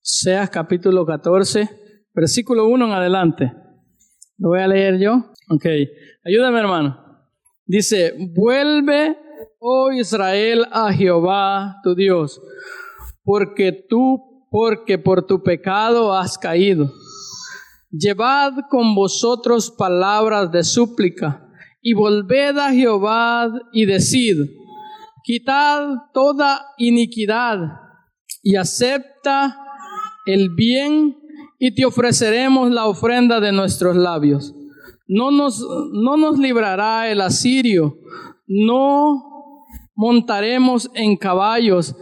Oseas capítulo 14, versículo 1 en adelante. ¿Lo voy a leer yo? Ok, ayúdame, hermano. Dice: vuelve, oh Israel, a Jehová tu Dios, porque por tu pecado has caído. Llevad con vosotros palabras de súplica, y volved a Jehová y decid: quitad toda iniquidad, y acepta el bien, y te ofreceremos la ofrenda de nuestros labios. No nos librará el asirio, no montaremos en caballos,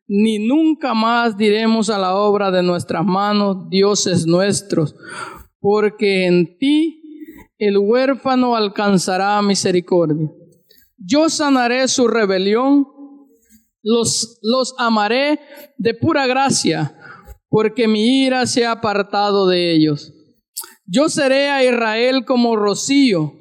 ni nunca más diremos a la obra de nuestras manos, dioses nuestros, porque en ti el huérfano alcanzará misericordia. Yo sanaré su rebelión, los amaré de pura gracia, porque mi ira se ha apartado de ellos. Yo seré a Israel como rocío.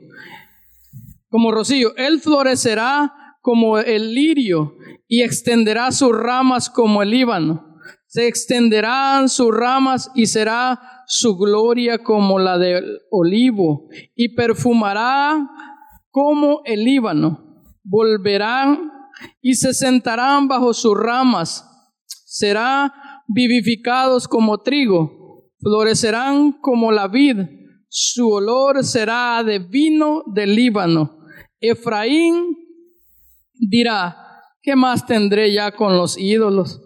Él florecerá como el lirio y extenderá sus ramas como el Líbano. Se extenderán sus ramas y será su gloria como la del olivo, y perfumará como el Líbano. Volverán y se sentarán bajo sus ramas. Serán vivificados como trigo, florecerán como la vid, su olor será de vino del Líbano. Efraín dirá: ¿qué más tendré ya con los ídolos?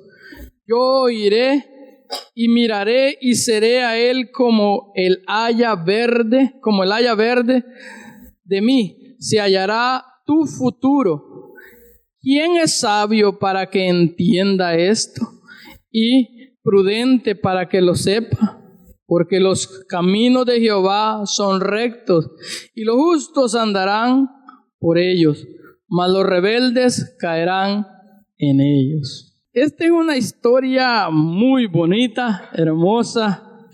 Yo iré y miraré y seré a él como el haya verde de mí. Se hallará tu futuro. ¿Quién es sabio para que entienda esto? Y prudente para que lo sepa, porque los caminos de Jehová son rectos, y los justos andarán por ellos, mas los rebeldes caerán en ellos. Esta es una historia muy bonita, hermosa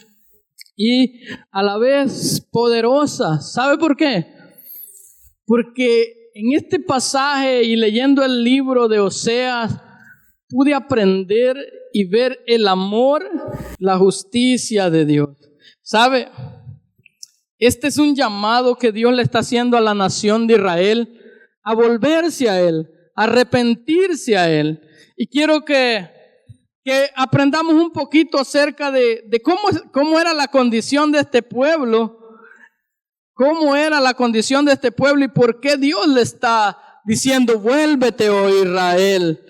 y a la vez poderosa. ¿Sabe por qué? Porque en este pasaje y leyendo el libro de Oseas pude aprender y ver el amor, la justicia de Dios. ¿Sabe? Este es un llamado que Dios le está haciendo a la nación de Israel a volverse a Él, a arrepentirse a Él. Y quiero que aprendamos un poquito acerca de cómo era la condición de este pueblo, y por qué Dios le está diciendo: vuélvete, oh Israel.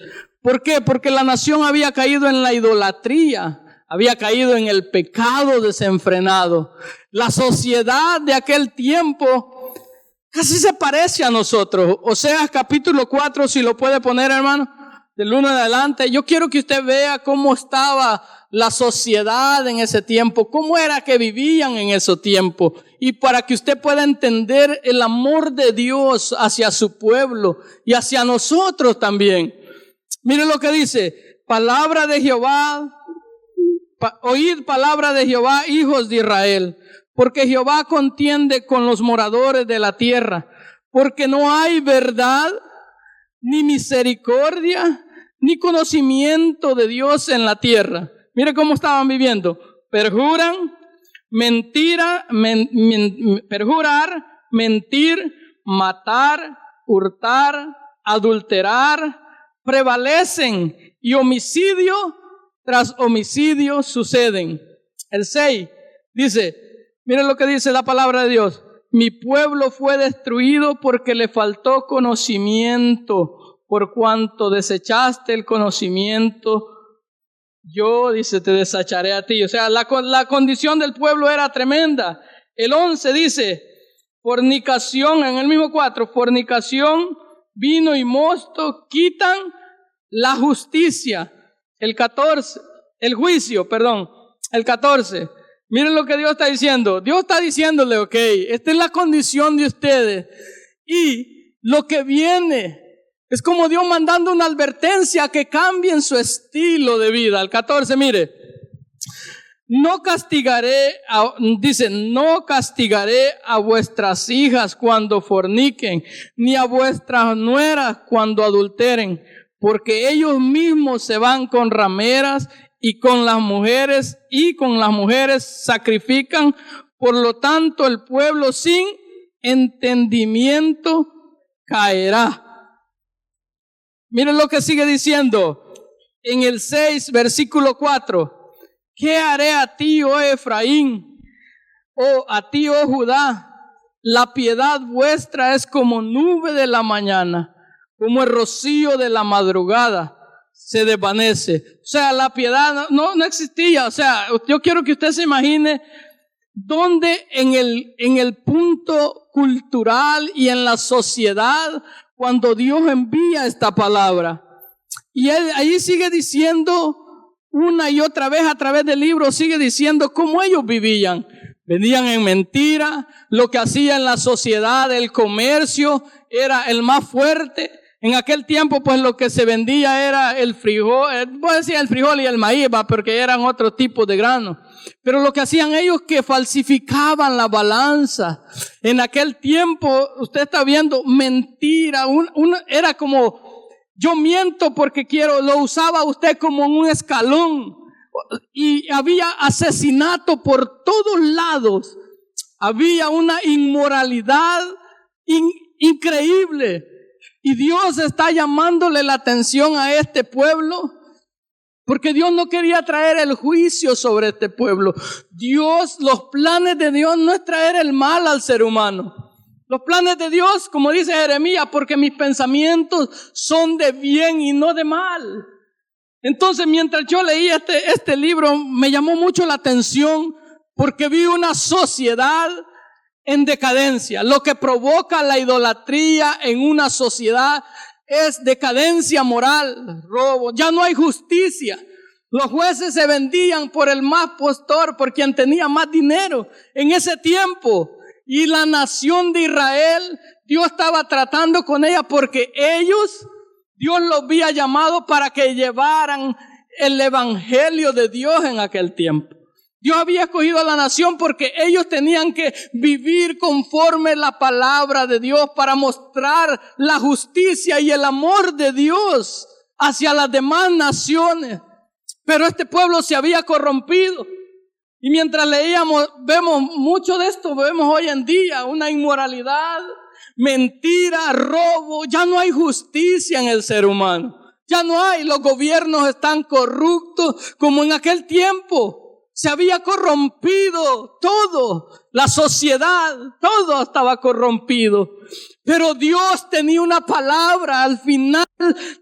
¿Por qué? Porque la nación había caído en la idolatría, había caído en el pecado desenfrenado. La sociedad de aquel tiempo casi se parece a nosotros. Oseas capítulo 4, si lo puede poner, hermano, del 1 en adelante. Yo quiero que usted vea cómo estaba la sociedad en ese tiempo, cómo era que vivían en ese tiempo, y para que usted pueda entender el amor de Dios hacia su pueblo y hacia nosotros también. Mire lo que dice: palabra de Jehová, oíd palabra de Jehová, hijos de Israel, porque Jehová contiende con los moradores de la tierra, porque no hay verdad, ni misericordia, ni conocimiento de Dios en la tierra. Mire cómo estaban viviendo: perjurar, mentir, matar, hurtar, adulterar, prevalecen, y homicidio tras homicidio suceden. El 6 dice, miren lo que dice la palabra de Dios: mi pueblo fue destruido porque le faltó conocimiento, por cuanto desechaste el conocimiento, yo, dice, te desecharé a ti. O sea, la condición del pueblo era tremenda. El 11 dice, fornicación, en el mismo 4, fornicación, vino y mosto quitan la justicia. El 14, el juicio, perdón, el 14. Miren lo que Dios está diciendo. Dios está diciéndole: ok, esta es la condición de ustedes, y lo que viene es como Dios mandando una advertencia que cambien su estilo de vida. El 14, mire, no castigaré a vuestras hijas cuando forniquen, ni a vuestras nueras cuando adulteren, porque ellos mismos se van con rameras y con las mujeres sacrifican. Por lo tanto, el pueblo sin entendimiento caerá. Miren lo que sigue diciendo en el 6, versículo 4. ¿Qué haré a ti, oh Efraín? O a ti, oh Judá. La piedad vuestra es como nube de la mañana, como el rocío de la madrugada. Se desvanece. O sea, la piedad no existía. O sea, yo quiero que usted se imagine dónde en el punto cultural y en la sociedad cuando Dios envía esta palabra. Y él ahí sigue diciendo una y otra vez a través del libro, sigue diciendo cómo ellos vivían. Vivían en mentira, lo que hacía en la sociedad, el comercio era el más fuerte. En aquel tiempo, pues lo que se vendía era el frijol, voy a decir el frijol y el maíz, porque eran otro tipo de grano. Pero lo que hacían ellos que falsificaban la balanza. En aquel tiempo, usted está viendo mentira, era como, yo miento porque quiero, lo usaba usted como un escalón. Y había asesinato por todos lados. Había una inmoralidad increíble. Y Dios está llamándole la atención a este pueblo, porque Dios no quería traer el juicio sobre este pueblo. Los planes de Dios no es traer el mal al ser humano. Los planes de Dios, como dice Jeremías, porque mis pensamientos son de bien y no de mal. Entonces, mientras yo leía este libro, me llamó mucho la atención porque vi una sociedad en decadencia. Lo que provoca la idolatría en una sociedad es decadencia moral, robo. Ya no hay justicia. Los jueces se vendían por el más postor, por quien tenía más dinero en ese tiempo. Y la nación de Israel, Dios estaba tratando con ella porque Dios los había llamado para que llevaran el evangelio de Dios en aquel tiempo. Dios había escogido a la nación porque ellos tenían que vivir conforme la palabra de Dios para mostrar la justicia y el amor de Dios hacia las demás naciones. Pero este pueblo se había corrompido. Y mientras leíamos, vemos mucho de esto, vemos hoy en día una inmoralidad, mentira, robo. Ya no hay justicia en el ser humano. Ya no hay, los gobiernos están corruptos como en aquel tiempo. Se había corrompido todo, la sociedad, todo estaba corrompido. Pero Dios tenía una palabra al final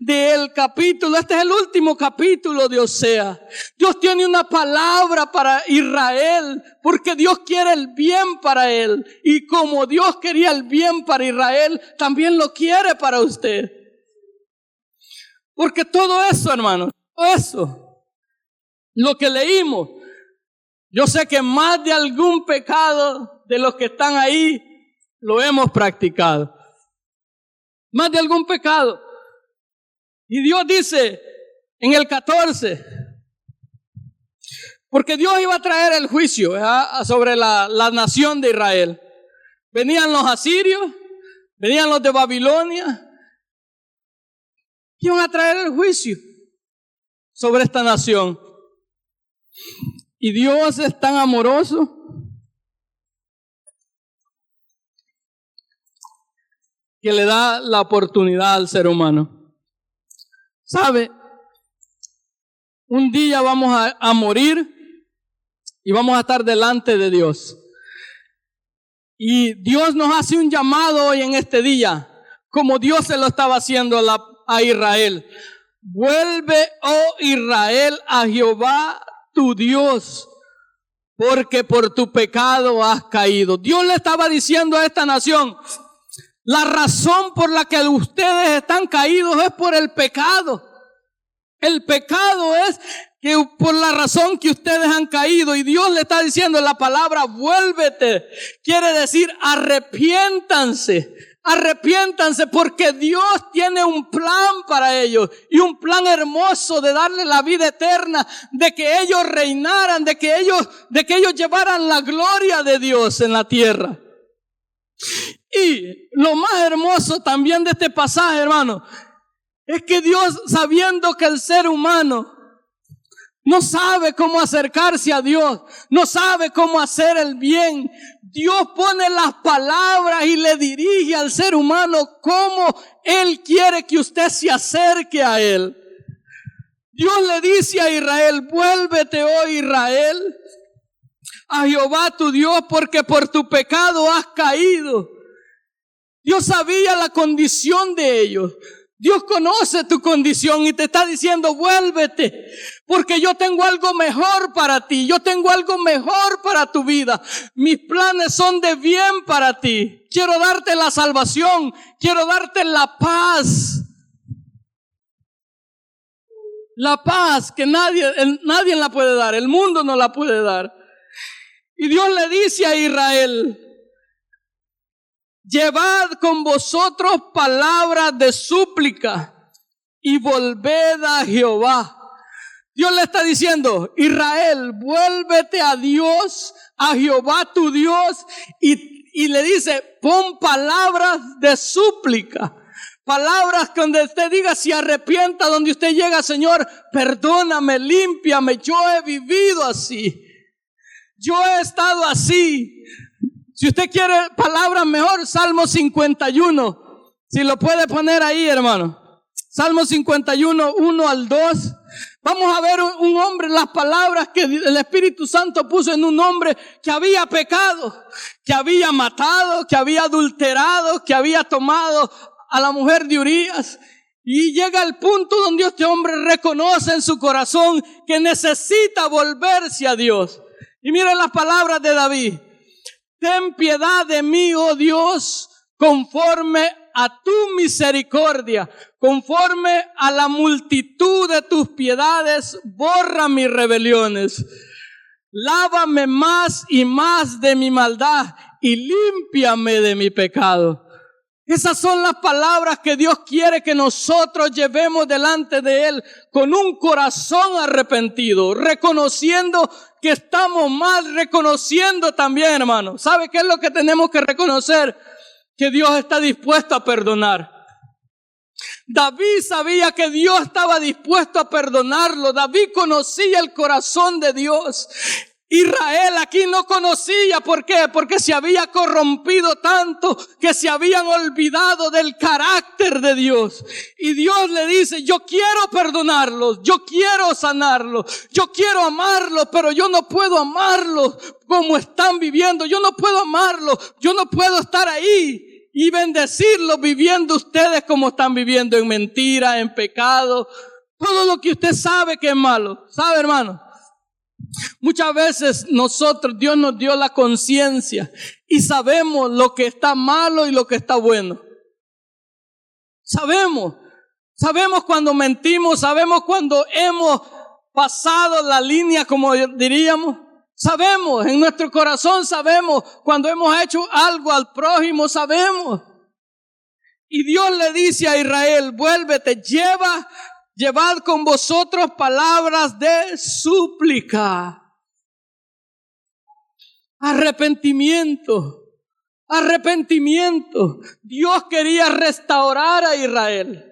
del capítulo. Este es el último capítulo de Oseas. Dios tiene una palabra para Israel, porque Dios quiere el bien para él. Y como Dios quería el bien para Israel, también lo quiere para usted. Porque todo eso, hermanos, todo eso, lo que leímos, yo sé que más de algún pecado de los que están ahí lo hemos practicado. Más de algún pecado. Y Dios dice en el 14, porque Dios iba a traer el juicio sobre la nación de Israel. Venían los asirios, venían los de Babilonia, iban a traer el juicio sobre esta nación. Y Dios es tan amoroso que le da la oportunidad al ser humano. ¿Sabe? Un día vamos a morir y vamos a estar delante de Dios. Y Dios nos hace un llamado hoy en este día, como Dios se lo estaba haciendo a Israel. Vuelve, oh Israel, a Jehová tu Dios, porque por tu pecado has caído. Dios le estaba diciendo a esta nación, la razón por la que ustedes están caídos es por el pecado. El pecado es que por la razón que ustedes han caído, y Dios le está diciendo la palabra vuélvete, quiere decir arrepiéntanse. Arrepiéntanse porque Dios tiene un plan para ellos y un plan hermoso de darle la vida eterna, de que ellos reinaran, de que ellos llevaran la gloria de Dios en la tierra. Y lo más hermoso también de este pasaje, hermano, es que Dios, sabiendo que el ser humano no sabe cómo acercarse a Dios, no sabe cómo hacer el bien. Dios pone las palabras y le dirige al ser humano cómo Él quiere que usted se acerque a Él. Dios le dice a Israel: vuélvete, oh Israel, a Jehová tu Dios, porque por tu pecado has caído. Dios sabía la condición de ellos. Dios conoce tu condición y te está diciendo: vuélvete, porque yo tengo algo mejor para ti. Yo tengo algo mejor para tu vida. Mis planes son de bien para ti. Quiero darte la salvación. Quiero darte la paz. La paz que nadie la puede dar. El mundo no la puede dar. Y Dios le dice a Israel: llevad con vosotros palabras de súplica y volved a Jehová. Dios le está diciendo: Israel, vuélvete a Dios, a Jehová tu Dios, y le dice: pon palabras de súplica. Palabras donde usted diga, se arrepienta, donde usted llega: Señor, perdóname, límpiame, yo he vivido así. Yo he estado así. Si usted quiere palabras mejor, Salmo 51. Si lo puede poner ahí, hermano. Salmo 51, 1 al 2. Vamos a ver un hombre, las palabras que el Espíritu Santo puso en un hombre que había pecado, que había matado, que había adulterado, que había tomado a la mujer de Urías. Y llega el punto donde este hombre reconoce en su corazón que necesita volverse a Dios. Y miren las palabras de David: ten piedad de mí, oh Dios, conforme a tu misericordia, conforme a la multitud de tus piedades, borra mis rebeliones. Lávame más y más de mi maldad y límpiame de mi pecado. Esas son las palabras que Dios quiere que nosotros llevemos delante de Él, con un corazón arrepentido, reconociendo que estamos mal, reconociendo también, hermano. ¿Sabe qué es lo que tenemos que reconocer? Que Dios está dispuesto a perdonar. David sabía que Dios estaba dispuesto a perdonarlo. David conocía el corazón de Dios. Israel aquí no conocía. ¿Por qué? Porque se había corrompido tanto que se habían olvidado del carácter de Dios. Y Dios le dice: yo quiero perdonarlos, yo quiero sanarlos, yo quiero amarlos, pero yo no puedo amarlos como están viviendo. Yo no puedo amarlos, yo no puedo estar ahí y bendecirlos viviendo ustedes como están viviendo, en mentira, en pecado, todo lo que usted sabe que es malo. ¿Sabe, hermano? Muchas veces Dios nos dio la conciencia y sabemos lo que está malo y lo que está bueno. Sabemos cuando mentimos, sabemos cuando hemos pasado la línea, como diríamos. Sabemos, en nuestro corazón sabemos cuando hemos hecho algo al prójimo, sabemos. Y Dios le dice a Israel: vuélvete, llevad con vosotros palabras de súplica. Arrepentimiento. Dios quería restaurar a Israel.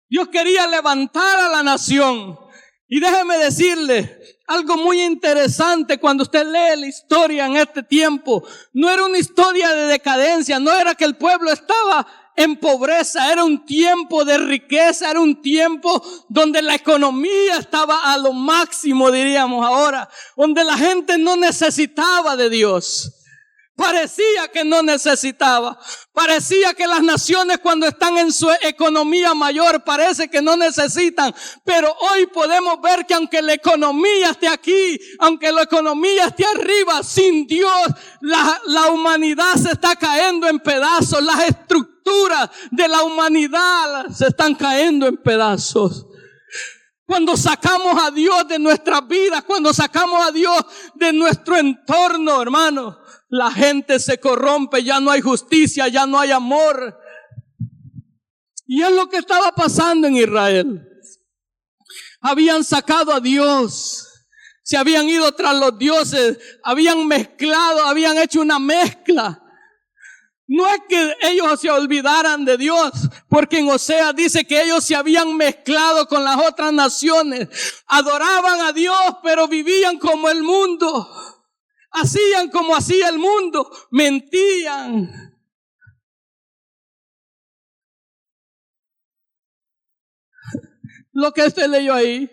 Dios quería levantar a la nación. Y déjeme decirle algo muy interesante cuando usted lee la historia en este tiempo. No era una historia de decadencia, no era que el pueblo estaba en pobreza, era un tiempo de riqueza, era un tiempo donde la economía estaba a lo máximo, diríamos ahora, donde la gente no necesitaba de Dios. Parecía que no necesitaba. Parecía que las naciones, cuando están en su economía mayor, parece que no necesitan. Pero hoy podemos ver que aunque la economía esté aquí, aunque la economía esté arriba, sin Dios, la humanidad se está cayendo en pedazos. Las estructuras de la humanidad se están cayendo en pedazos. Cuando sacamos a Dios de nuestras vidas, cuando sacamos a Dios de nuestro entorno, hermano, la gente se corrompe, ya no hay justicia, ya no hay amor. Y es lo que estaba pasando en Israel. Habían sacado a Dios, se habían ido tras los dioses, habían mezclado, habían hecho una mezcla. No es que ellos se olvidaran de Dios, porque en Oseas dice que ellos se habían mezclado con las otras naciones. Adoraban a Dios, pero vivían como el mundo. Hacían como hacía el mundo. Mentían. Lo que usted leyó ahí.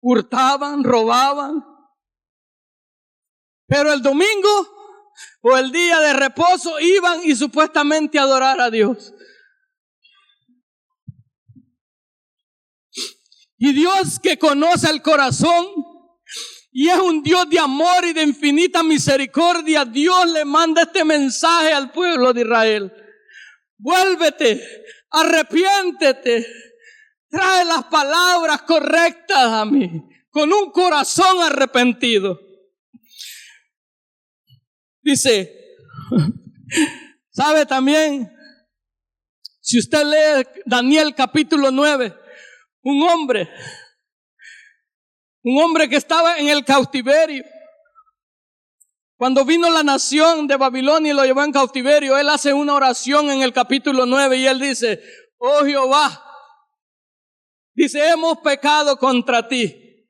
Hurtaban, robaban. Pero el domingo o el día de reposo iban y supuestamente a adorar a Dios. Y Dios, que conoce el corazón y es un Dios de amor y de infinita misericordia, Dios le manda este mensaje al pueblo de Israel. Vuélvete, arrepiéntete, trae las palabras correctas a mí, con un corazón arrepentido. Dice, ¿sabe también? Si usted lee Daniel capítulo 9, un hombre que estaba en el cautiverio. Cuando vino la nación de Babilonia y lo llevó en cautiverio, él hace una oración en el capítulo 9 y él dice, oh Jehová, dice, hemos pecado contra ti,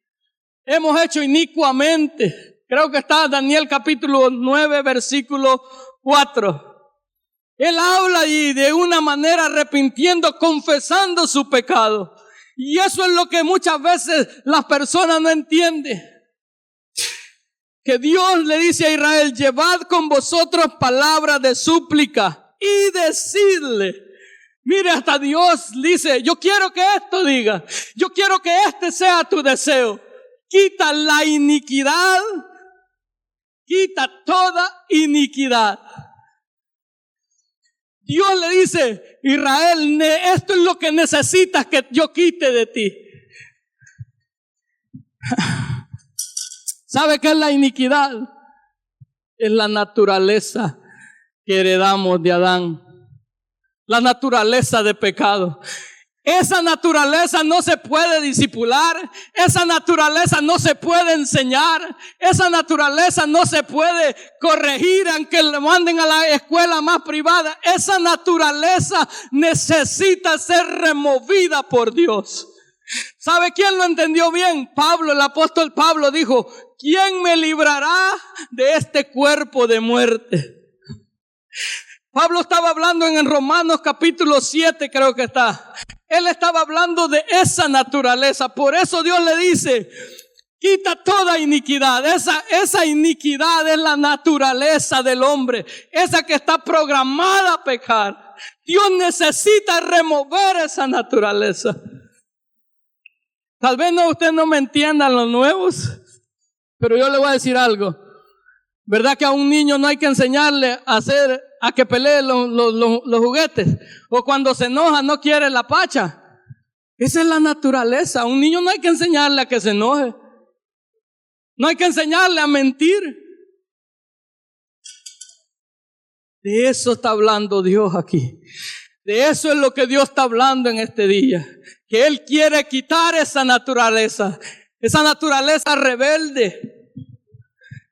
hemos hecho inicuamente. Creo que está Daniel capítulo 9, versículo 4. Él habla y de una manera arrepintiendo, confesando su pecado. Y eso es lo que muchas veces las personas no entienden. Que Dios le dice a Israel, llevad con vosotros palabras de súplica y decidle. Mire, hasta Dios dice, yo quiero que esto diga, yo quiero que este sea tu deseo. Quita la iniquidad. Quita toda iniquidad. Dios le dice, Israel, esto es lo que necesitas que yo quite de ti. ¿Sabe qué es la iniquidad? Es la naturaleza que heredamos de Adán. La naturaleza de pecado. Esa naturaleza no se puede disipular, esa naturaleza no se puede enseñar, esa naturaleza no se puede corregir aunque le manden a la escuela más privada. Esa naturaleza necesita ser removida por Dios. ¿Sabe quién lo entendió bien? Pablo, el apóstol Pablo dijo, ¿quién me librará de este cuerpo de muerte? Pablo estaba hablando en Romanos capítulo 7, creo que está. Él estaba hablando de esa naturaleza. Por eso Dios le dice, quita toda iniquidad. Esa iniquidad es la naturaleza del hombre. Esa que está programada a pecar. Dios necesita remover esa naturaleza. Tal vez usted no me entienda los nuevos, pero yo le voy a decir algo. ¿Verdad que a un niño no hay que enseñarle a que pelee los juguetes? O cuando se enoja no quiere la pacha. Esa es la naturaleza. A un niño no hay que enseñarle a que se enoje. No hay que enseñarle a mentir. De eso está hablando Dios aquí. De eso es lo que Dios está hablando en este día. Que Él quiere quitar esa naturaleza rebelde.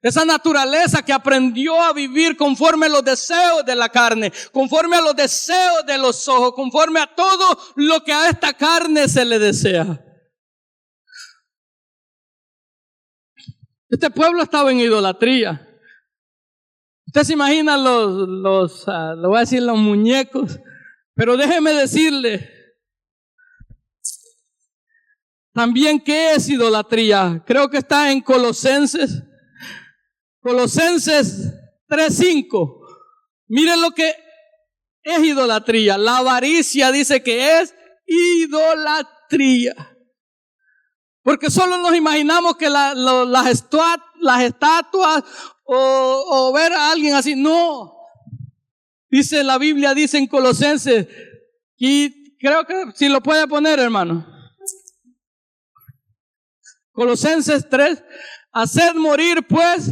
Esa naturaleza que aprendió a vivir conforme a los deseos de la carne, conforme a los deseos de los ojos, conforme a todo lo que a esta carne se le desea. Este pueblo estaba en idolatría. Usted se imagina le voy a decir los muñecos, pero déjeme decirle también qué es idolatría. Creo que está en Colosenses 3:5. Miren lo que es idolatría. La avaricia dice que es idolatría. Porque solo nos imaginamos que las estatuas o ver a alguien así. No. Dice la Biblia, dice en Colosenses, y creo que si lo puede poner, hermano. Colosenses 3. Haced morir pues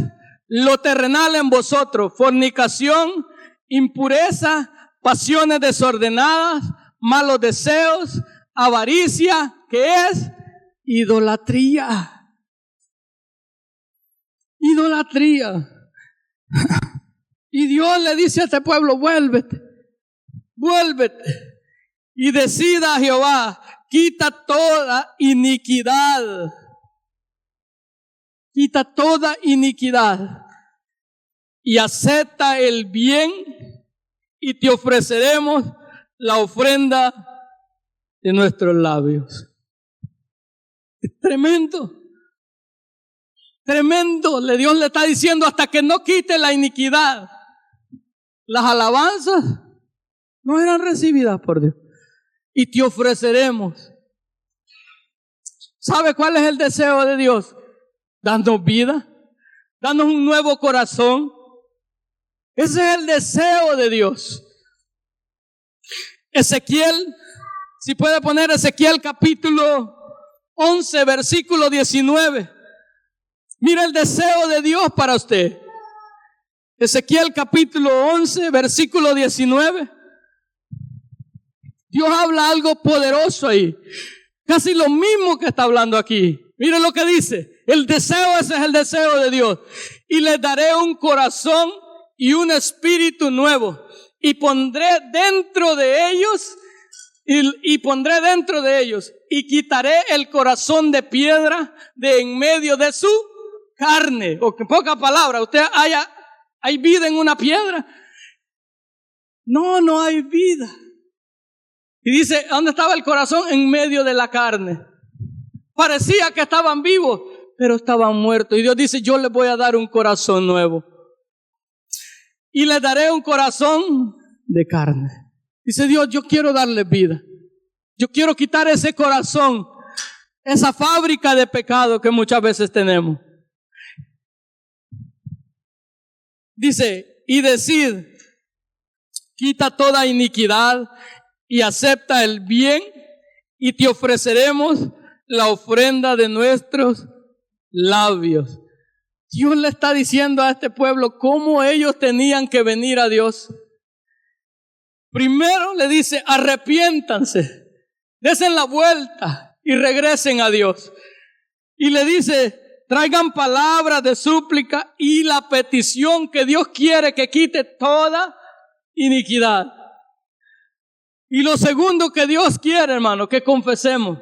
lo terrenal en vosotros: fornicación, impureza, pasiones desordenadas, malos deseos, avaricia, que es idolatría. Idolatría. Y Dios le dice a este pueblo, vuélvete, vuélvete. Y decida Jehová, quita toda iniquidad. Quita toda iniquidad. Y acepta el bien y te ofreceremos la ofrenda de nuestros labios. Es tremendo. Tremendo. Dios le está diciendo hasta que no quite la iniquidad. Las alabanzas no eran recibidas por Dios. Y te ofreceremos. ¿Sabe cuál es el deseo de Dios? Darnos vida. Darnos un nuevo corazón. Ese es el deseo de Dios. Ezequiel, si puede poner Ezequiel capítulo 11, versículo 19. Mira el deseo de Dios para usted. Ezequiel capítulo 11, versículo 19. Dios habla algo poderoso ahí. Casi lo mismo que está hablando aquí. Mire lo que dice. El deseo, ese es el deseo de Dios. Y les daré un corazón y un espíritu nuevo. Y pondré dentro de ellos, y quitaré el corazón de piedra de en medio de su carne. O que en pocas palabras, ¿hay vida en una piedra? No hay vida. Y dice, ¿dónde estaba el corazón? En medio de la carne. Parecía que estaban vivos, pero estaban muertos. Y Dios dice, yo les voy a dar un corazón nuevo. Y les daré un corazón de carne. Dice Dios, yo quiero darles vida. Yo quiero quitar ese corazón, esa fábrica de pecado que muchas veces tenemos. Dice, y decid, quita toda iniquidad y acepta el bien y te ofreceremos la ofrenda de nuestros labios. Dios le está diciendo a este pueblo cómo ellos tenían que venir a Dios. Primero le dice, arrepiéntanse, desen la vuelta y regresen a Dios. Y le dice, traigan palabras de súplica y la petición que Dios quiere que quite toda iniquidad. Y lo segundo que Dios quiere, hermano, que confesemos.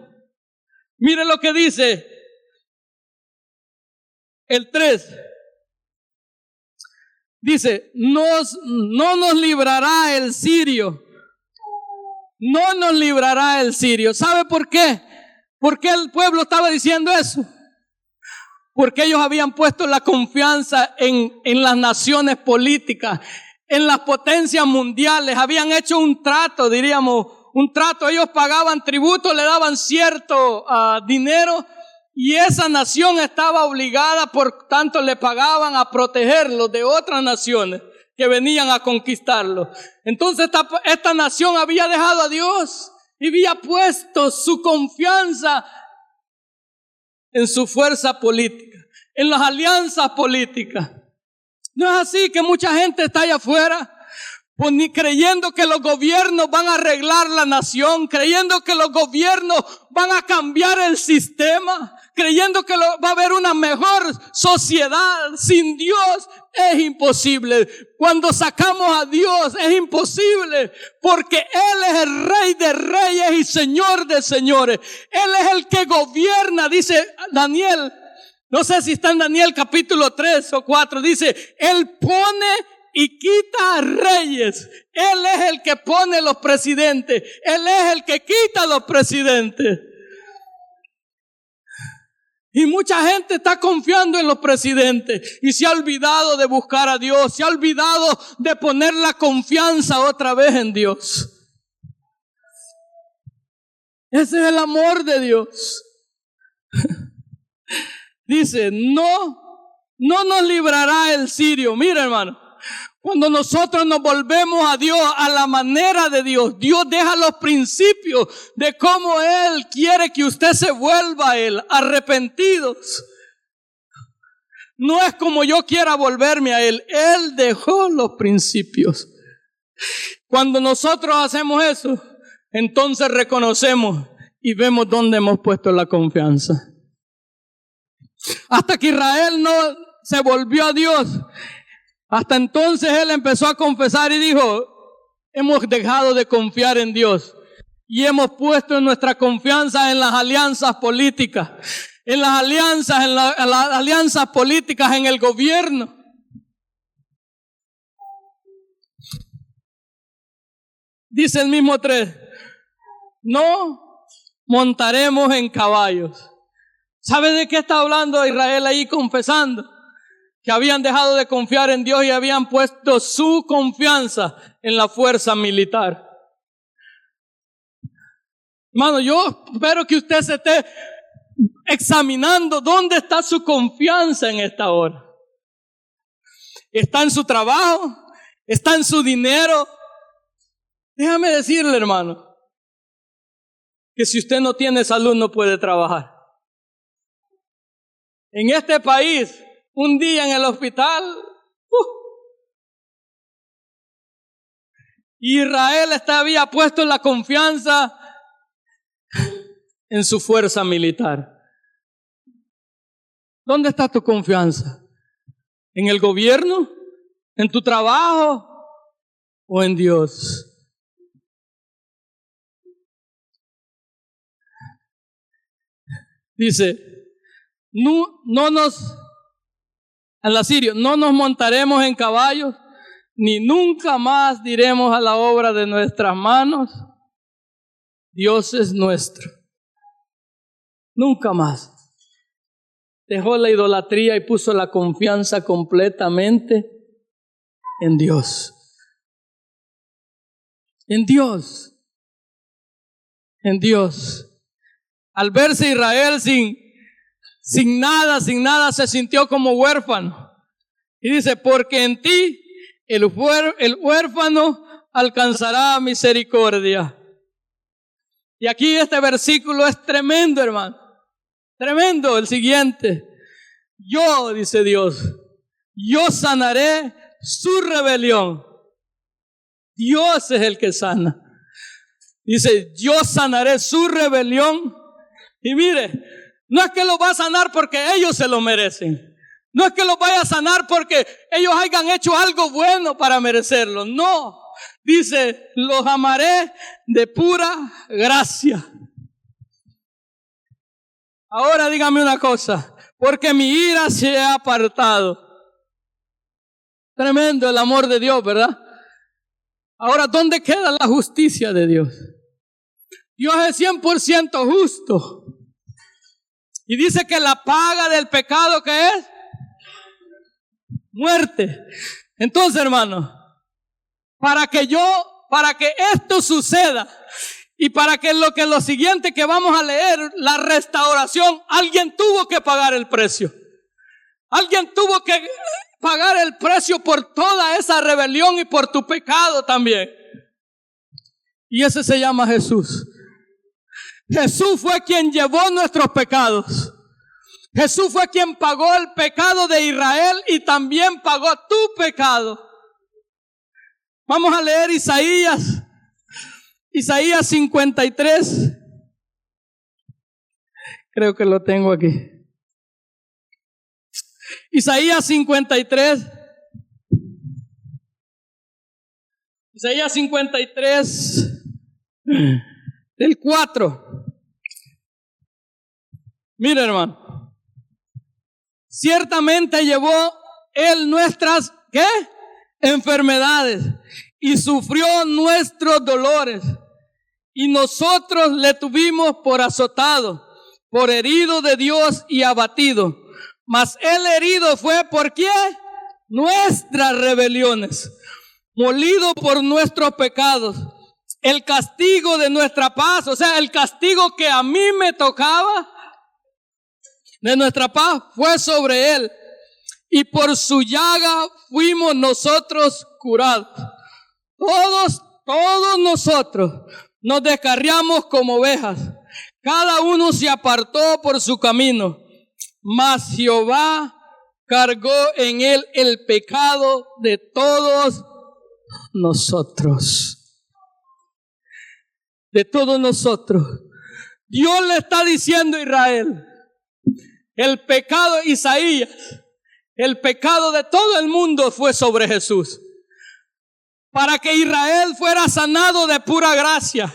Mire lo que dice el 3. Dice, no nos librará el sirio. No nos librará el sirio. ¿Sabe por qué? ¿Por qué el pueblo estaba diciendo eso? Porque ellos habían puesto la confianza en las naciones políticas, en las potencias mundiales. Habían hecho un trato, diríamos, un trato. Ellos pagaban tributo, le daban cierto dinero. Y esa nación estaba obligada, por tanto le pagaban a protegerlos de otras naciones que venían a conquistarlos. Entonces esta nación había dejado a Dios y había puesto su confianza en su fuerza política, en las alianzas políticas. No es así que mucha gente está allá afuera creyendo que los gobiernos van a arreglar la nación, creyendo que los gobiernos van a cambiar el sistema, creyendo que va a haber una mejor sociedad. Sin Dios es imposible. Cuando sacamos a Dios es imposible, porque Él es el Rey de reyes y Señor de señores. Él es el que gobierna, dice Daniel. No sé si está en Daniel capítulo 3 o 4. Dice, Él pone y quita reyes. Él es el que pone los presidentes. Él es el que quita los presidentes. Y mucha gente está confiando en los presidentes y se ha olvidado de buscar a Dios, se ha olvidado de poner la confianza otra vez en Dios. Ese es el amor de Dios. Dice, no nos librará el sirio. Mira, hermano, cuando nosotros nos volvemos a Dios a la manera de Dios, Dios deja los principios de cómo Él quiere que usted se vuelva a Él, arrepentidos. No es como yo quiera volverme a Él. Él dejó los principios. Cuando nosotros hacemos eso, entonces reconocemos y vemos dónde hemos puesto la confianza. Hasta que Israel no se volvió a Dios, Hasta entonces él empezó a confesar y dijo, hemos dejado de confiar en Dios y hemos puesto nuestra confianza en las alianzas políticas, en las alianzas políticas, en el gobierno. Dice el mismo 3, no montaremos en caballos. ¿Sabe de qué está hablando Israel ahí confesando? Que habían dejado de confiar en Dios y habían puesto su confianza en la fuerza militar. Hermano, yo espero que usted se esté examinando dónde está su confianza en esta hora. ¿Está en su trabajo? ¿Está en su dinero? Déjame decirle, hermano, que si usted no tiene salud no puede trabajar. En este país, un día en el hospital, Israel había puesto la confianza en su fuerza militar. ¿Dónde está tu confianza? ¿En el gobierno? ¿En tu trabajo? ¿O en Dios? Dice, al asirio, no nos montaremos en caballos, ni nunca más diremos a la obra de nuestras manos, Dios es nuestro. Nunca más. Dejó la idolatría y puso la confianza completamente en Dios. En Dios. En Dios. Al verse Israel sin nada, se sintió como huérfano. Y dice, porque en ti el huérfano alcanzará misericordia. Y aquí este versículo es tremendo, hermano. Tremendo. El siguiente. Yo, dice Dios, yo sanaré su rebelión. Dios es el que sana. Dice, yo sanaré su rebelión. Y mire, no es que lo va a sanar porque ellos se lo merecen. No es que lo vaya a sanar porque ellos hayan hecho algo bueno para merecerlo. No. Dice, los amaré de pura gracia. Ahora dígame una cosa. Porque mi ira se ha apartado. Tremendo el amor de Dios, ¿verdad? Ahora, ¿dónde queda la justicia de Dios? Dios es 100% justo. Y dice que la paga del pecado, ¿qué es? Muerte. Entonces, hermano, para que esto suceda y para que lo siguiente que vamos a leer, la restauración, alguien tuvo que pagar el precio. Alguien tuvo que pagar el precio por toda esa rebelión y por tu pecado también. Y ese se llama Jesús. Jesús fue quien llevó nuestros pecados. Jesús fue quien pagó el pecado de Israel y también pagó tu pecado. Vamos a leer Isaías 53. Creo que lo tengo aquí. Isaías 53. Isaías 53, del 4. Mira, hermano. Ciertamente llevó él nuestras, ¿qué? Enfermedades y sufrió nuestros dolores. Y nosotros le tuvimos por azotado, por herido de Dios y abatido. Mas él herido fue por ¿qué? Nuestras rebeliones, molido por nuestros pecados. El castigo de nuestra paz, o sea, el castigo que a mí me tocaba, de nuestra paz, fue sobre él. Y por su llaga fuimos nosotros curados. Todos nosotros nos descarriamos como ovejas. Cada uno se apartó por su camino. Mas Jehová cargó en él el pecado de todos nosotros. De todos nosotros. Dios le está diciendo a Israel, el pecado, Isaías, el pecado de todo el mundo fue sobre Jesús, para que Israel fuera sanado de pura gracia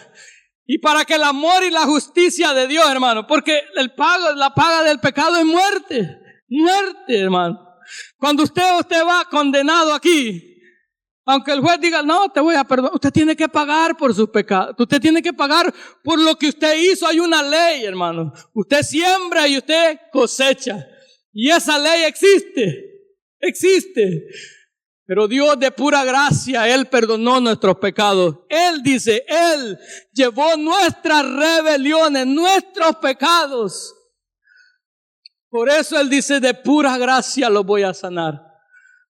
y para que el amor y la justicia de Dios, hermano, porque la paga del pecado es muerte, hermano. Cuando usted va condenado aquí, aunque el juez diga, no, te voy a perdonar, usted tiene que pagar por sus pecados. Usted tiene que pagar por lo que usted hizo. Hay una ley, hermano. Usted siembra y usted cosecha. Y esa ley existe. Pero Dios de pura gracia, Él perdonó nuestros pecados. Él dice, Él llevó nuestras rebeliones, nuestros pecados. Por eso Él dice, de pura gracia los voy a sanar.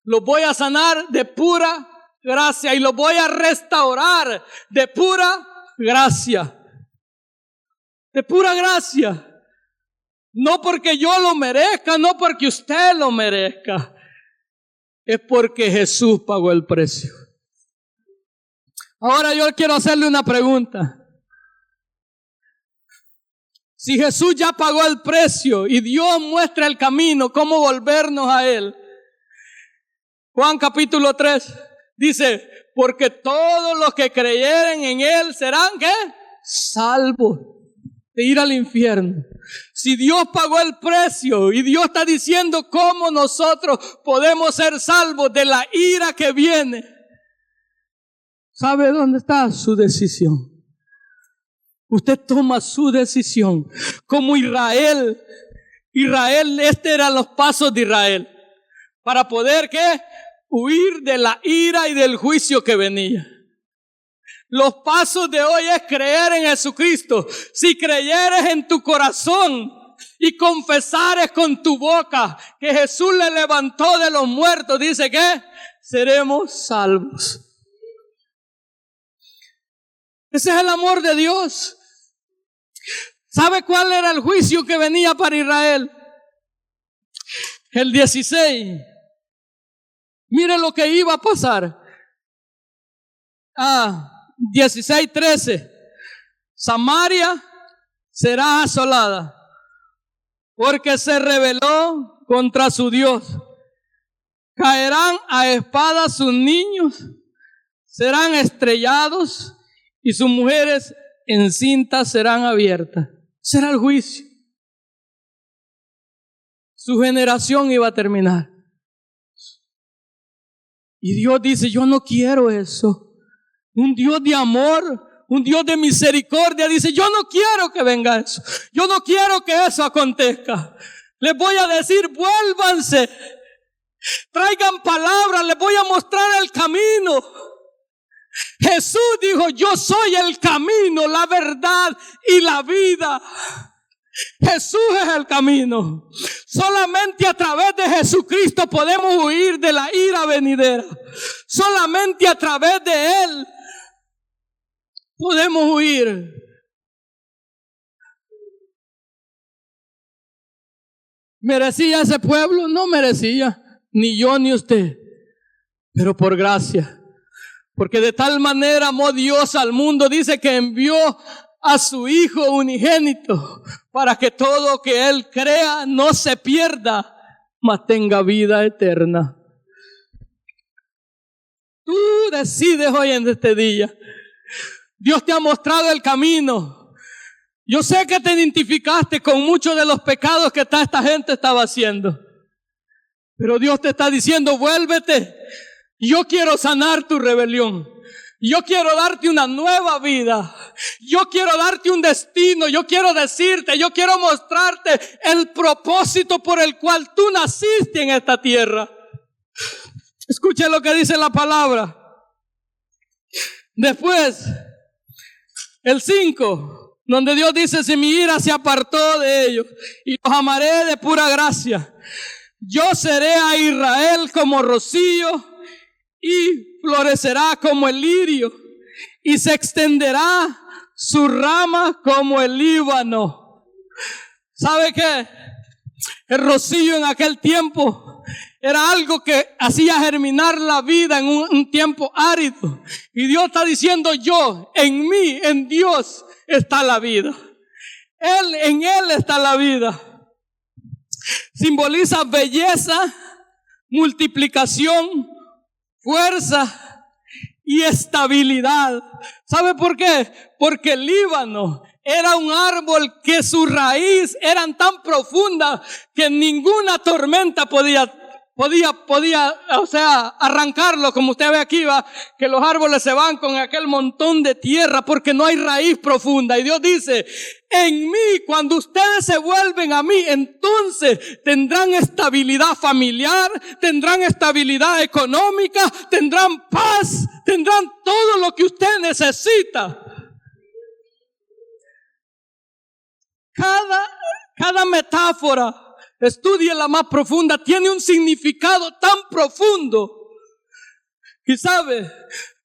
Los voy a sanar de pura gracia y los voy a restaurar de pura gracia. De pura gracia. No porque yo lo merezca, no porque usted lo merezca. Es porque Jesús pagó el precio. Ahora yo quiero hacerle una pregunta. Si Jesús ya pagó el precio y Dios muestra el camino, ¿cómo volvernos a Él? Juan capítulo 3 dice, porque todos los que creyeren en Él serán, ¿qué? Salvos de ir al infierno. Si Dios pagó el precio y Dios está diciendo cómo nosotros podemos ser salvos de la ira que viene, ¿sabe dónde está su decisión? Usted toma su decisión. Como Israel, eran los pasos de Israel para poder, ¿qué? Huir de la ira y del juicio que venía. Los pasos de hoy es creer en Jesucristo. Si creyeres en tu corazón y confesares con tu boca que Jesús le levantó de los muertos, dice que seremos salvos. Ese es el amor de Dios. ¿Sabe cuál era el juicio que venía para Israel? El 16. Mire lo que iba a pasar. 16:13. Samaria será asolada porque se rebeló contra su Dios. Caerán a espada sus niños, serán estrellados y sus mujeres encintas serán abiertas. Será el juicio. Su generación iba a terminar. Y Dios dice, yo no quiero eso. Un Dios de amor, un Dios de misericordia dice, yo no quiero que venga eso. Yo no quiero que eso acontezca. Les voy a decir, vuélvanse. Traigan palabras, les voy a mostrar el camino. Jesús dijo, yo soy el camino, la verdad y la vida. Jesús es el camino. Solamente a través de Jesucristo podemos huir de la ira venidera. Solamente a través de Él podemos huir. ¿Merecía ese pueblo? No merecía, ni yo ni usted, pero por gracia. Porque de tal manera amó Dios al mundo, dice que envió a su Hijo unigénito para que todo que Él crea no se pierda, mas tenga vida eterna. Tú decides hoy en este día. Dios te ha mostrado el camino. Yo sé que te identificaste con muchos de los pecados que esta gente estaba haciendo. Pero Dios te está diciendo, vuélvete. Yo quiero sanar tu rebelión. Yo quiero darte una nueva vida. Yo quiero darte un destino. Yo quiero decirte, yo quiero mostrarte el propósito por el cual tú naciste en esta tierra. Escuche lo que dice la palabra. Después, el 5, donde Dios dice, si mi ira se apartó de ellos y los amaré de pura gracia, yo seré a Israel como rocío y florecerá como el lirio y se extenderá su rama como el Líbano. ¿Sabe qué? El rocío en aquel tiempo era algo que hacía germinar la vida en un tiempo árido. Y Dios está diciendo, yo, en mí, en Dios está la vida. En Él está la vida. Simboliza belleza, multiplicación, fuerza y estabilidad. ¿Sabe por qué? Porque el Líbano era un árbol que su raíz eran tan profunda que ninguna tormenta podía, arrancarlo. Como usted ve aquí, va, que los árboles se van con aquel montón de tierra porque no hay raíz profunda. Y Dios dice, en mí, cuando ustedes se vuelven a mí, entonces tendrán estabilidad familiar, tendrán estabilidad económica, tendrán paz, tendrán todo lo que usted necesita. Cada metáfora, estudie la más profunda, tiene un significado tan profundo. Y sabe,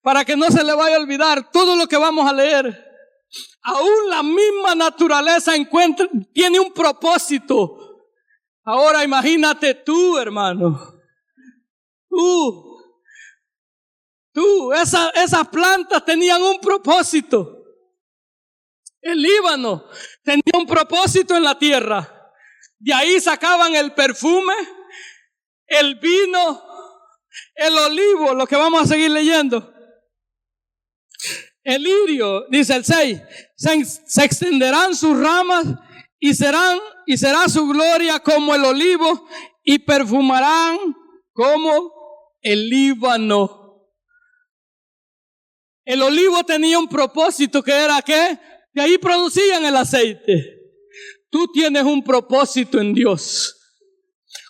para que no se le vaya a olvidar todo lo que vamos a leer, aún la misma naturaleza tiene un propósito. Ahora imagínate tú, hermano, esas plantas tenían un propósito. El Líbano tenía un propósito en la tierra. De ahí sacaban el perfume, el vino, el olivo, lo que vamos a seguir leyendo. El lirio, dice el 6, se extenderán sus ramas y será su gloria como el olivo y perfumarán como el Líbano. El olivo tenía un propósito que era ¿qué? De ahí producían el aceite. Tú tienes un propósito en Dios.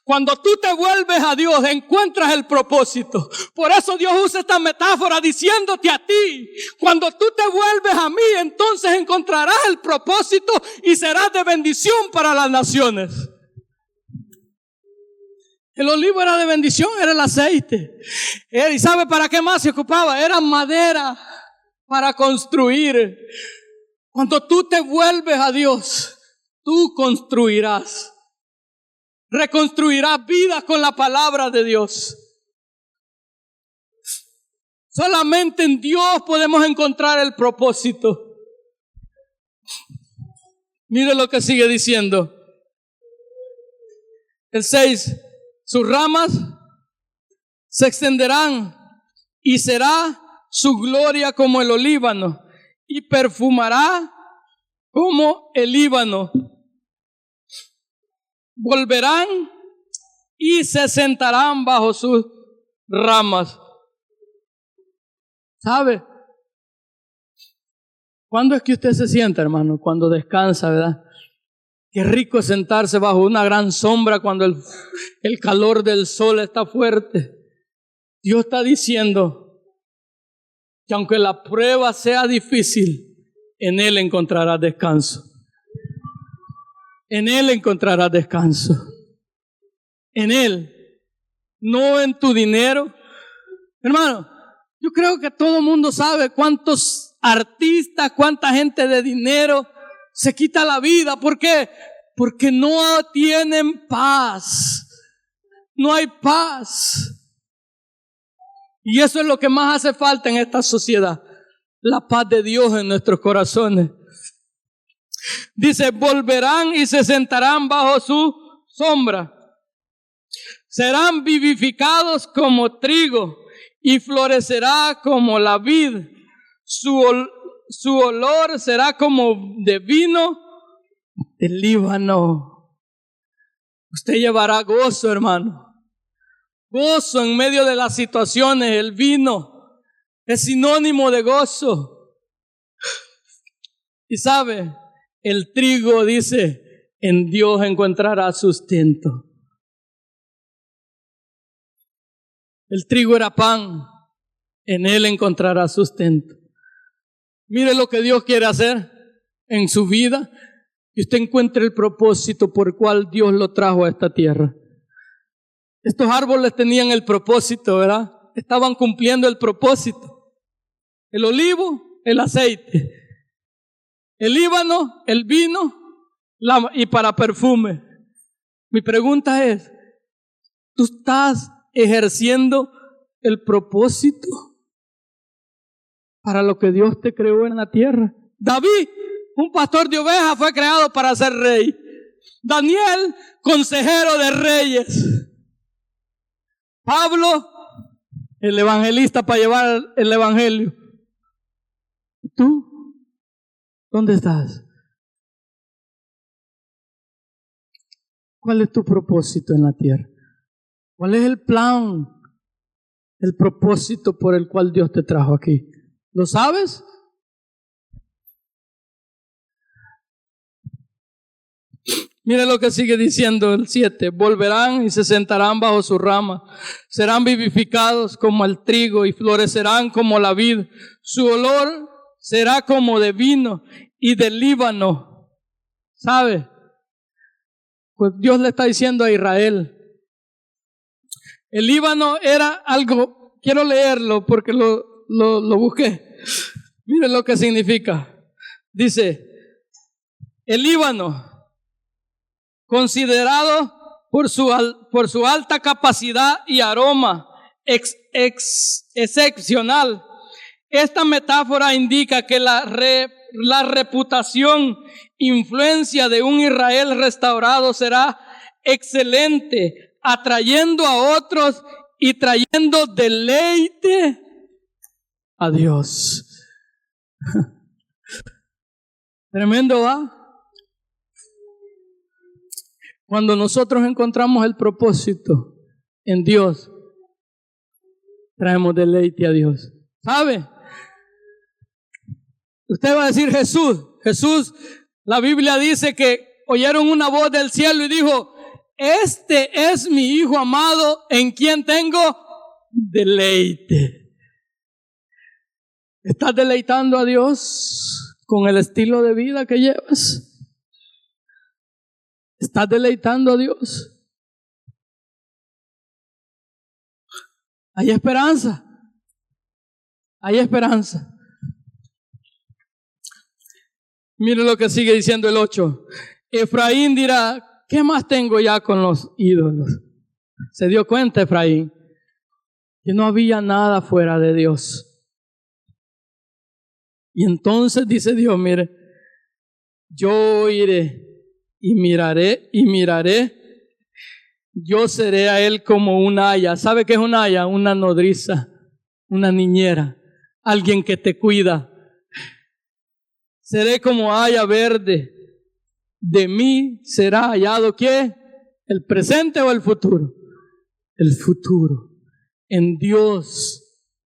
Cuando tú te vuelves a Dios, encuentras el propósito. Por eso Dios usa esta metáfora diciéndote a ti, cuando tú te vuelves a mí, entonces encontrarás el propósito y serás de bendición para las naciones. El olivo era de bendición, era el aceite. ¿Y sabe para qué más se ocupaba? Era madera para construir. Cuando tú te vuelves a Dios, tú construirás. Reconstruirás vidas con la palabra de Dios. Solamente en Dios podemos encontrar el propósito. Mire lo que sigue diciendo. El 6. Sus ramas se extenderán y será su gloria como el olíbano y perfumará como el Líbano. Volverán y se sentarán bajo sus ramas. ¿Sabe? ¿Cuándo es que usted se sienta, hermano? Cuando descansa, ¿verdad? Qué rico es sentarse bajo una gran sombra cuando el calor del sol está fuerte. Dios está diciendo que aunque la prueba sea difícil, en Él encontrarás descanso. En Él encontrarás descanso. En Él, no en tu dinero. Hermano, yo creo que todo el mundo sabe cuántos artistas, cuánta gente de dinero se quita la vida. ¿Por qué? Porque no tienen paz. No hay paz. Y eso es lo que más hace falta en esta sociedad. La paz de Dios en nuestros corazones. Dice, volverán y se sentarán bajo su sombra. Serán vivificados como trigo y florecerá como la vid. Su olor será como de vino del Líbano. Usted llevará gozo, hermano. Gozo en medio de las situaciones. El vino es sinónimo de gozo. Y sabe, el trigo dice, en Dios encontrará sustento. El trigo era pan, en Él encontrará sustento. Mire lo que Dios quiere hacer en su vida, y usted encuentre el propósito por el cual Dios lo trajo a esta tierra. Estos árboles tenían el propósito, ¿verdad? Estaban cumpliendo el propósito. El olivo, el aceite. El Líbano, el vino y para perfume. Mi pregunta es, ¿tú estás ejerciendo el propósito para lo que Dios te creó en la tierra? David, un pastor de ovejas, fue creado para ser rey. Daniel, consejero de reyes. Pablo, el evangelista para llevar el evangelio. ¿Tú? ¿Dónde estás? ¿Cuál es tu propósito en la tierra? ¿Cuál es el plan, el propósito por el cual Dios te trajo aquí? ¿Lo sabes? Mire lo que sigue diciendo el 7. Volverán y se sentarán bajo su rama. Serán vivificados como el trigo y florecerán como la vid. Su olor será como de vino y de Líbano. ¿Sabe? Pues Dios le está diciendo a Israel. El Líbano era algo, quiero leerlo porque lo busqué. Mire lo que significa. Dice, el Líbano, considerado por su alta capacidad y aroma excepcional. Esta metáfora indica que la reputación, influencia de un Israel restaurado será excelente, atrayendo a otros y trayendo deleite a Dios. Tremendo, ¿va? Cuando nosotros encontramos el propósito en Dios, traemos deleite a Dios. ¿Sabe? Usted va a decir Jesús, la Biblia dice que oyeron una voz del cielo y dijo, este es mi Hijo amado en quien tengo deleite. ¿Estás deleitando a Dios con el estilo de vida que llevas? ¿Estás deleitando a Dios? Hay esperanza. Hay esperanza. Mire lo que sigue diciendo el 8. Efraín dirá, ¿qué más tengo ya con los ídolos? Se dio cuenta Efraín que no había nada fuera de Dios. Y entonces dice Dios, mire, yo iré y miraré, yo seré a él como un aya. ¿Sabe qué es un aya? Una nodriza, una niñera, alguien que te cuida. Seré como haya verde. De mí será hallado, ¿qué? ¿El presente o el futuro? El futuro. En Dios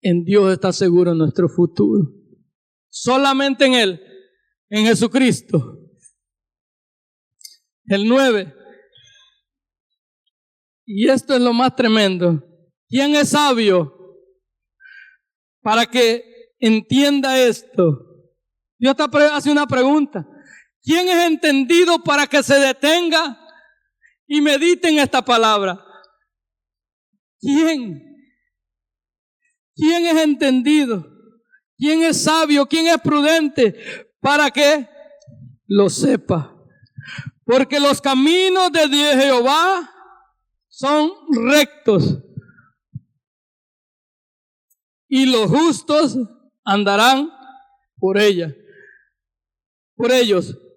está seguro nuestro futuro. Solamente en Él, en Jesucristo. El 9. Y esto es lo más tremendo. ¿Quién es sabio para que entienda esto? Dios te hace una pregunta. ¿Quién es entendido para que se detenga y medite en esta palabra? ¿Quién? ¿Quién es entendido? ¿Quién es sabio? ¿Quién es prudente para que lo sepa? Porque los caminos de Jehová son rectos y los justos andarán por ellos,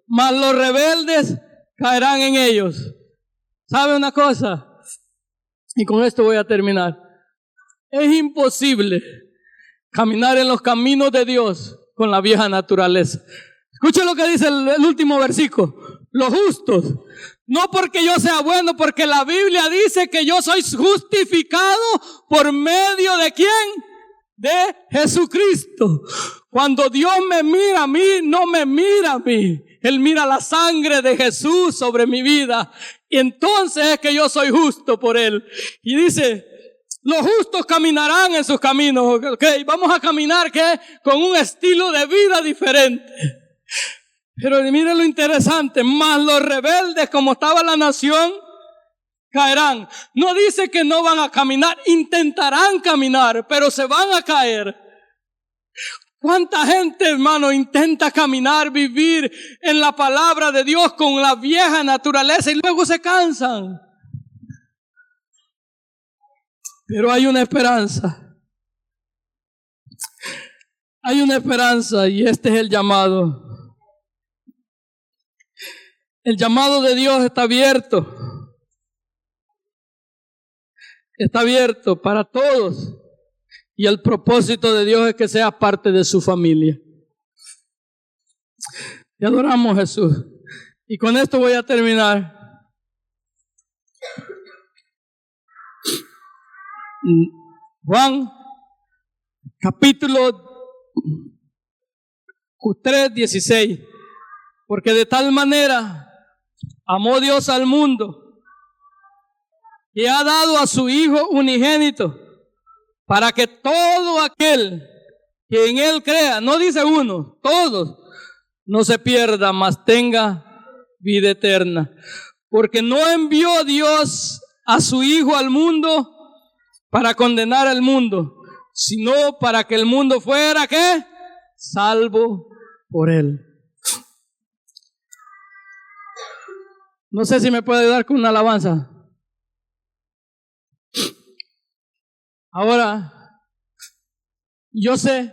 mas los rebeldes caerán en ellos. ¿Sabe una cosa? Y con esto voy a terminar. Es imposible caminar en los caminos de Dios con la vieja naturaleza. Escuche lo que dice el último versículo. Los justos, no porque yo sea bueno, porque la Biblia dice que yo soy justificado por medio de ¿quién? De Jesucristo. Cuando Dios me mira a mí, no me mira a mí. Él mira la sangre de Jesús sobre mi vida. Y entonces es que yo soy justo por Él. Y dice, los justos caminarán en sus caminos. Okay, vamos a caminar ¿qué? Con un estilo de vida diferente. Pero mire lo interesante, más los rebeldes, como estaba la nación, caerán. No dice que no van a caminar, intentarán caminar, pero se van a caer. ¿Cuánta gente, hermano, intenta caminar, vivir en la palabra de Dios con la vieja naturaleza y luego se cansan? Pero hay una esperanza. Hay una esperanza y este es el llamado. El llamado de Dios está abierto. está abierto para todos. Y el propósito de Dios es que seas parte de su familia. Te adoramos, Jesús. Y con esto voy a terminar. Juan, capítulo 3:16. Porque de tal manera amó Dios al mundo, que ha dado a su Hijo unigénito, para que todo aquel que en Él crea, no dice uno, todos, no se pierda, mas tenga vida eterna. Porque no envió Dios a su Hijo al mundo para condenar al mundo, sino para que el mundo fuera, ¿qué? Salvo por Él. No sé si me puede ayudar con una alabanza. Ahora, yo sé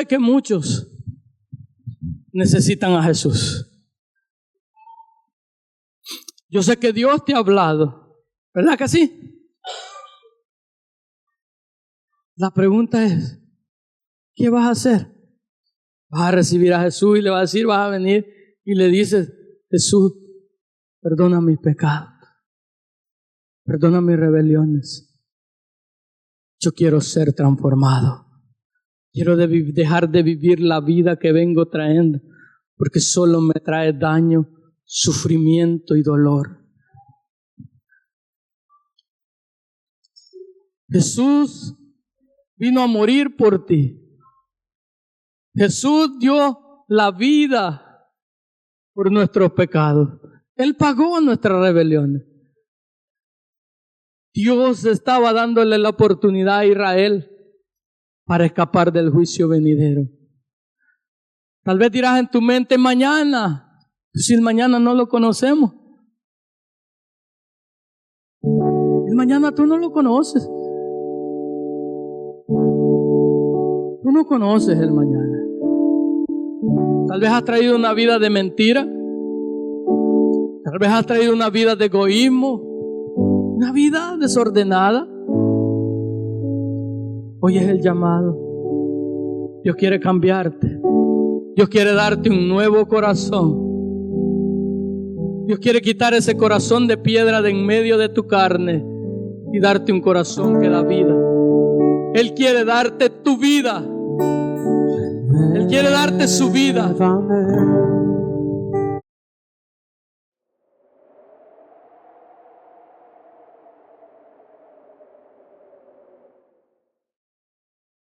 que muchos necesitan a Jesús. Yo sé que Dios te ha hablado, ¿verdad que sí? La pregunta es, ¿qué vas a hacer? Vas a recibir a Jesús y le vas a decir, vas a venir y le dices, Jesús, perdona mis pecados, perdona mis rebeliones. Yo quiero ser transformado. Quiero dejar de vivir la vida que vengo trayendo, porque solo me trae daño, sufrimiento y dolor. Jesús vino a morir por ti. Jesús dio la vida por nuestros pecados. Él pagó nuestras rebeliones. Dios estaba dándole la oportunidad a Israel para escapar del juicio venidero. Tal vez dirás en tu mente, mañana. Si el mañana no lo conocemos. El mañana tú no lo conoces. Tú no conoces el mañana. Tal vez has traído una vida de mentira. Tal vez has traído una vida de egoísmo. Una vida desordenada. Hoy es el llamado. Dios quiere cambiarte. Dios quiere darte un nuevo corazón. Dios quiere quitar ese corazón de piedra de en medio de tu carne y darte un corazón que da vida. Él quiere darte tu vida. Él quiere darte su vida.